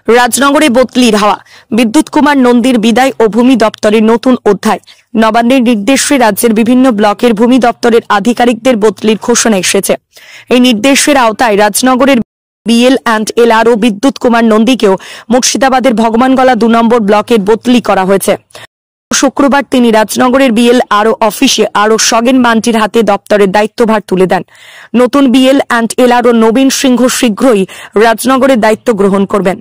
রাজনগরে বদলির হাওয়া। বিদ্যুৎ কুমার নন্দীর বিদায় ও ভূমি দপ্তরের নতুন অধ্যায়। নবান্নের নির্দেশে রাজ্যের বিভিন্ন ব্লকের ভূমি দপ্তরের আধিকারিকদের বদলির ঘোষণা এসেছে। এই নির্দেশের আওতায় রাজনগরের বিএল অ্যান্ড এলআরও বিদ্যুৎ কুমার নন্দীকেও মুর্শিদাবাদের ভগবানগলা 2 নম্বর ব্লকের বদলি করা হয়েছে। শুক্রবার তিনি রাজনগরের বিএল আরও অফিসে আরও সগেন মান্টির হাতে দপ্তরের দায়িত্বভার তুলে দেন। নতুন বিএল অ্যান্ড এলআরও নবীন সিংহ শীঘ্রই রাজনগরের দায়িত্ব গ্রহণ করবেন।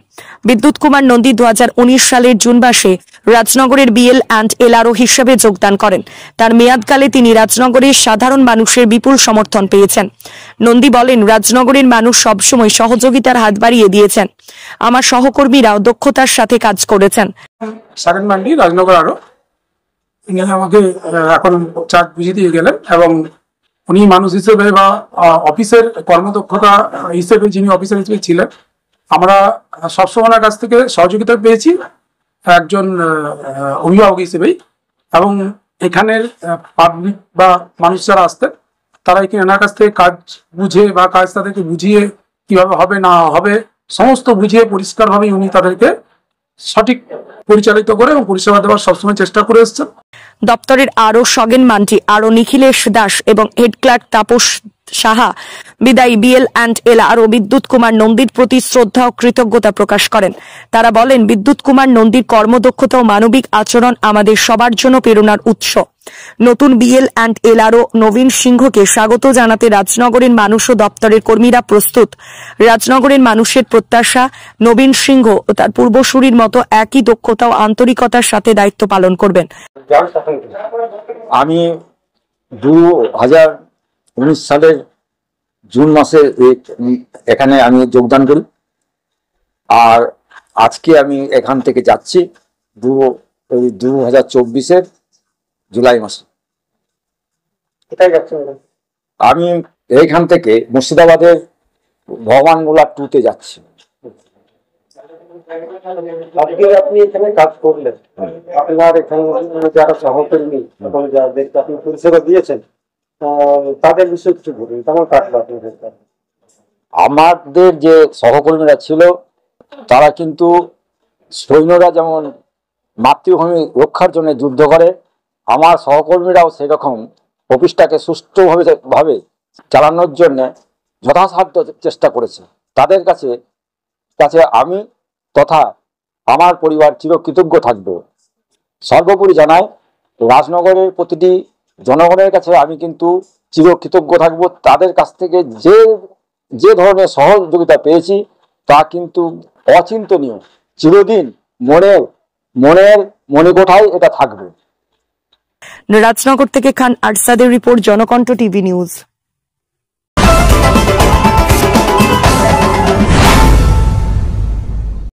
বিদ্যুৎ কুমার নন্দী 2019 সালের জুন মাসে রাজনগরের বিএল অ্যান্ড এলআরও হিসেবে যোগদান করেন। তার মেয়াদকালে তিনি রাজনগরের সাধারণ মানুষের বিপুল সমর্থন পেয়েছেন। নন্দী বলেন, রাজনগরের মানুষ সবসময় সহযোগিতার হাত বাড়িয়ে দিয়েছেন। আমার সহকর্মীরাও দক্ষতার সাথে কাজ করেছেন। সগেন মান্ডি রাজনগর আরো আমাকে এখন চার্জ বুঝিয়ে দিয়ে গেলেন এবং উনি মানুষ হিসেবে বা অফিসের কর্মদক্ষতা হিসেবে যিনি অফিসার হিসেবে ছিলেন, আমরা সবসময় ওনার কাছ থেকে সহযোগিতা পেয়েছি একজন অভিভাবক হিসেবেই। এবং এখানের পাবলিক বা মানুষ যারা আসতেন তারা এনার কাছ থেকে কাজ বুঝে বা কাজ তাদেরকে বুঝিয়ে কিভাবে হবে না হবে সমস্ত বুঝিয়ে পরিষ্কারভাবেই উনি তাদেরকে সঠিক পরিচালিত করে এবং পরিষেবা দেওয়ার সবসময় চেষ্টা করে এসছেন। দপ্তরের আরও সগেন মান্টি, আরও নিখিলেশ দাস এবং হেড ক্লার্ক তাপস সাহা বিদায়ী বিএল অ্যান্ড এলআরও বিদ্যুৎ কুমার নন্দীর প্রতি শ্রদ্ধা ও কৃতজ্ঞতা প্রকাশ করেন। তারা বলেন, বিদ্যুৎ কুমার নন্দীর কর্মদক্ষতা ও মানবিক আচরণ আমাদের সবার জন্য প্রেরণার উৎস। নতুন বিএল অ্যান্ড এলআরও নবীন সিংহকে স্বাগত জানাতে রাজনগরের মানুষ ও দপ্তরের কর্মীরা প্রস্তুত। রাজনগরের মানুষের প্রত্যাশা, নবীন সিংহ ও তার পূর্বসূরির মতো একই দক্ষতা ও আন্তরিকতার সাথে দায়িত্ব পালন করবেন। আমি 2019 সালের জুন মাসে এখানে আমি যোগদান করি, আর আজকে আমি এখান থেকে যাচ্ছি 2024-এর জুলাই মাসে। আমি এইখান থেকে মুর্শিদাবাদের ভগবানগোলা 2-তে যাচ্ছি। আপনি এখানে কাজ করলেন, আপনার এখানে যারা সহকর্মী এবং যাদেরকে আপনি পরিষেবা দিয়েছেন তাদের বিষয়ে কিছু বলুন। কেমন কাটলো আপনাদের? আমাদের যে সহকর্মীরা ছিল তারা কিন্তু সৈন্যরা যেমন মাতৃভূমি রক্ষার জন্য যুদ্ধ করে, আমার সহকর্মীরাও সেরকম অফিসটাকে সুষ্ঠুভাবে চালানোর জন্য যথাসাধ্য চেষ্টা করেছে। তাদের কাছে আমি তথা আমার পরিবার চিরকৃতজ্ঞ থাকবে। সর্বোপরি জানাই, রাজনগরের প্রতিটি জনগণের কাছে আমি কিন্তু চিরকৃতজ্ঞ থাকবো। তাদের কাছ থেকে যে ধরনের সহযোগিতা পেয়েছি তা কিন্তু অচিন্তনীয়, চিরদিন মনে কোঠায় এটা থাকবে। রাজনগর থেকে খান আরসাদের রিপোর্ট, জনকণ্ঠ টিভি নিউজ।